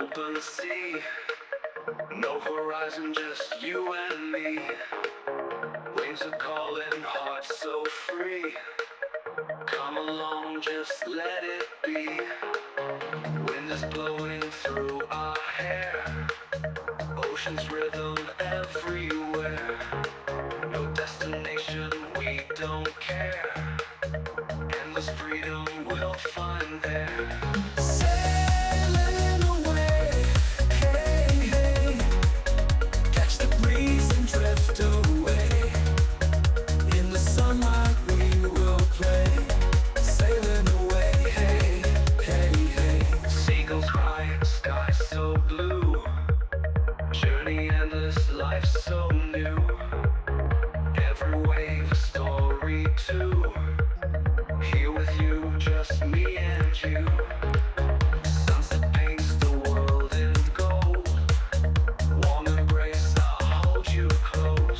open sea, no horizon, just you and me. Waves are calling, hearts so free. Come along, just let it be. Wind is blowing through our hair, ocean's rhythm everywhere. No destination, we don't care. Endless freedom we'll find there. Sailing away, hey, hey. Catch the breeze and drift away. In the sunlight we will play. Sailing away, hey, hey, hey. Seagulls high, sky so blue. Journey endless, life so new.